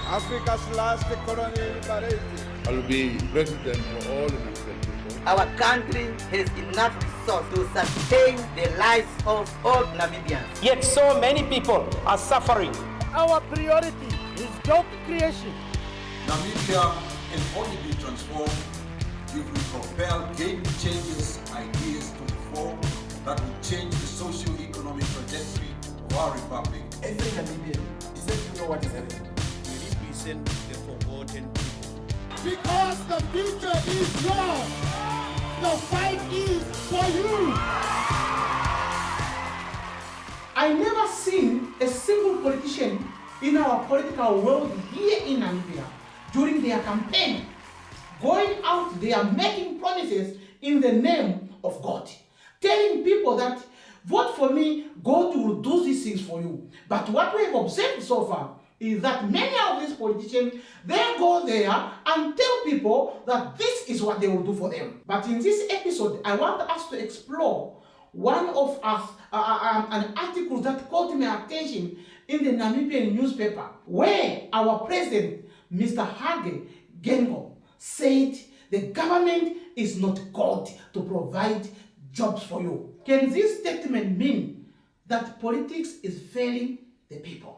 Africa's last colony liberated. I'll be president for all Namibian people. Our country has enough resources to sustain the lives of all Namibians. Yet so many people are suffering. Our priority is job creation. Namibia can only be transformed if we propel game changers ideas to the fore that will change the socio-economic trajectory of our republic. Every Namibian deserves to know what is happening. We represent the forgotten people. Because the future is yours. The fight is for you. I never seen a single politician in our political world here in Namibia during their campaign going out there making promises in the name of God, telling people that vote for me, God will do these things for you. But what we have observed so far is that many of these politicians, they go there and tell people that this is what they will do for them. But in this episode, I want us to explore one of us, an article that caught my attention in the Namibian newspaper, where our president, Mr. Hage Geingob, said the government is not God to provide jobs for you. Can this statement mean that politics is failing the people?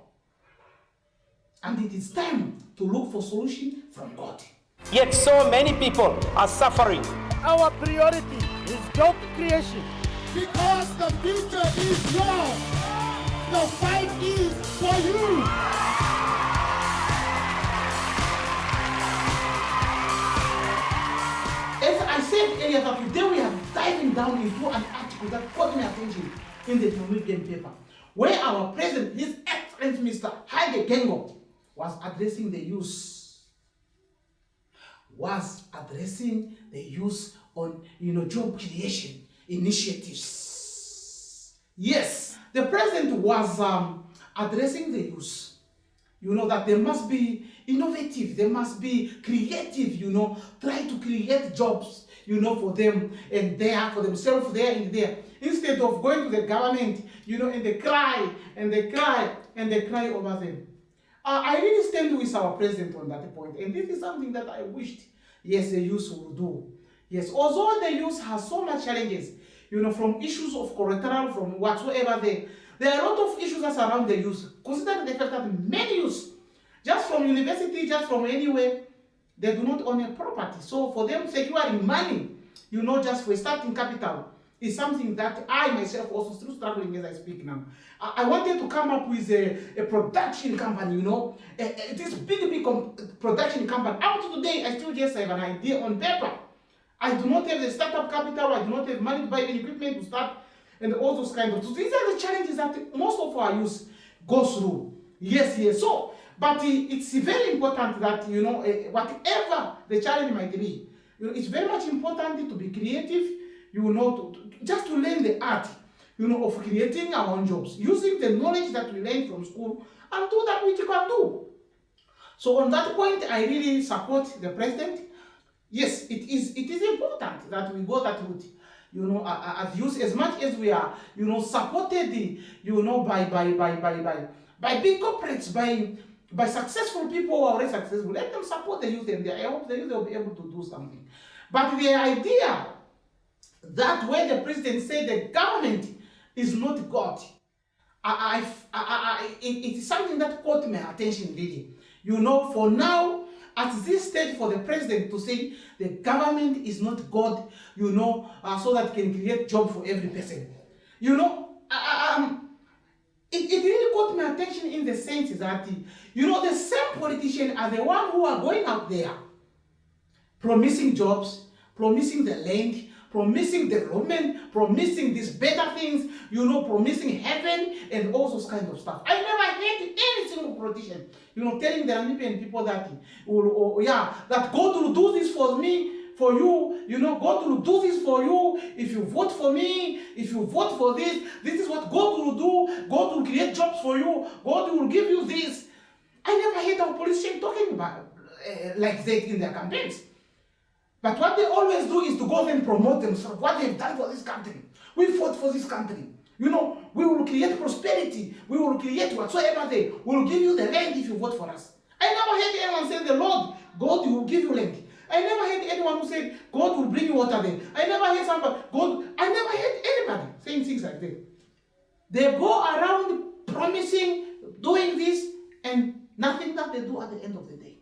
And it is time to look for solution from God. Yet so many people are suffering. Our priority is job creation. Because the future is yours. The fight is for you. As I said earlier, that today we are diving down into an article that caught my attention in the Namibian paper, where our president, His Excellency Mr. Hage Geingob, was addressing the youth. On job creation initiatives. Yes, the president was addressing the youth. That they must be innovative, they must be creative, try to create jobs, for them and there, for themselves there and there. Instead of going to the government, and they cry and they cry and they cry over them. I really stand with our president on that point, and this is something that I wished, yes, the youth would do. Yes, although the youth has so much challenges, from issues of collateral, from whatsoever there are a lot of issues that surround the youth. Considering the fact that many youths, just from university, just from anywhere, they do not own a property. So for them, securing money, just for starting capital, is something that I myself also still struggling as I speak now. I wanted to come up with a production company, this big production company. Up to today, I still just have an idea on paper. I do not have the startup capital, I do not have money to buy any equipment to start, and all those kinds of things. These are the challenges that most of our youth go through. Yes. So, but it's very important that, whatever the challenge might be, it's very much important to be creative, just to learn the art, of creating our own jobs, using the knowledge that we learn from school and do that which you can do. So on that point, I really support the president. Yes, it is important that we go that route. As youth, as much as we are, supported, by big corporates, by successful people who are already successful. Let them support the youth, and I hope the youth will be able to do something. But the idea that when the president said the government is not God, it is something that caught my attention really. For now, at this stage, for the president to say the government is not God, so that it can create jobs for every person. It really caught my attention in the sense that, the same politicians are the ones who are going out there promising jobs, promising the land, promising development, promising these better things, promising heaven and all those kinds of stuff. I never heard any single politician, telling the Namibian people that, that God will do this for me, for you, God will do this for you. If you vote for me, if you vote for this is what God will do. God will create jobs for you. God will give you this. I never heard our politicians talking about like that in their campaigns. But what they always do is to go and promote themselves, what they've done for this country. We fought for this country. We will create prosperity. We will create whatsoever we will give you the land if you vote for us. I never heard anyone say the Lord, God will give you land. I never heard anyone who said God will bring you water there. I never heard somebody, I never heard anybody saying things like that. They go around promising, doing this, and nothing that they do at the end of the day.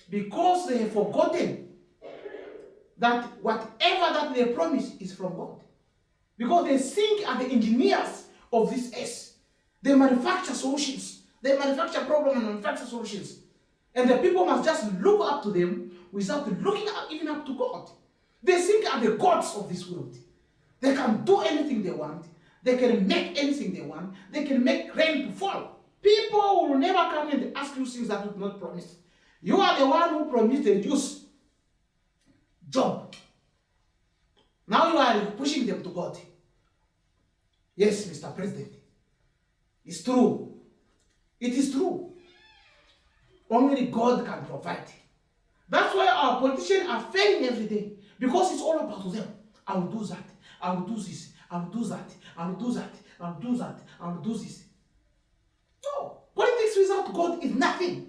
Because they have forgotten that whatever that they promise is from God. Because they think are the engineers of this earth. They manufacture solutions. They manufacture problems and manufacture solutions. And the people must just look up to them without looking even up to God. They think are the gods of this world. They can do anything they want. They can make anything they want. They can make rain to fall. People will never come and ask you things that you not promise. You are the one who promised the Jews job. Now you are pushing them to God. Yes, Mr. President. It's true. It is true. Only God can provide. That's why our politicians are failing every day. Because it's all about them. I will do that. I will do this. I will do that. I will do that. I will do that. I will do this. No. Politics without God is nothing.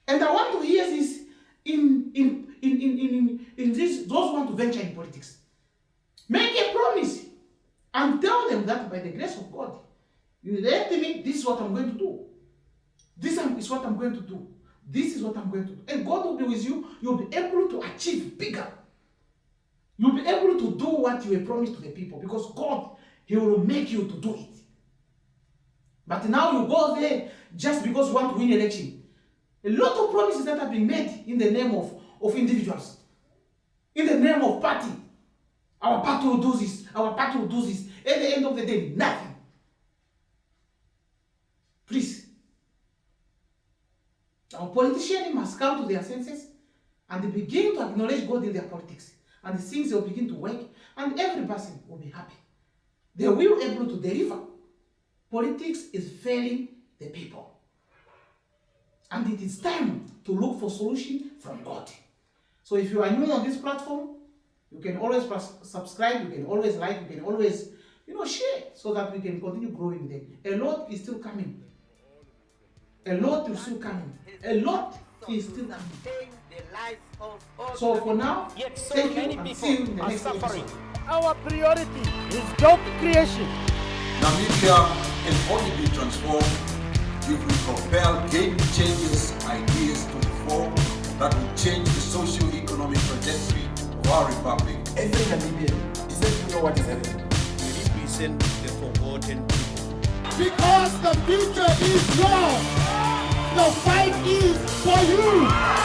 And I want to hear this in this, those who want to venture in politics. Make a promise and tell them that by the grace of God, you let me, this is what I'm going to do. This is what I'm going to do. This is what I'm going to do. And God will be with you. You'll be able to achieve bigger. You'll be able to do what you have promised to the people. Because God, He will make you to do it. But now you go there just because you want to win election. A lot of promises that have been made in the name of individuals. In the name of party. Our party will do this. Our party will do this. At the end of the day, nothing. Please. Our politicians must come to their senses and they begin to acknowledge God in their politics. And the things will begin to work and every person will be happy. They will be able to deliver. Politics is failing the people. And it is time to look for solution from God. So if you are new on this platform, you can always subscribe, you can always like, you can always, share so that we can continue growing there. A lot is still coming. A lot is still coming. A lot is still coming. So for now, thank you and see you in the next episode. Our priority is job creation. Namibia can only be transformed if we propel game changers ideas to the fore that will change the socio-economic trajectory of our republic. Every Namibian deserves to know what is happening. We represent the forgotten people. Because the future is yours. The fight is for you.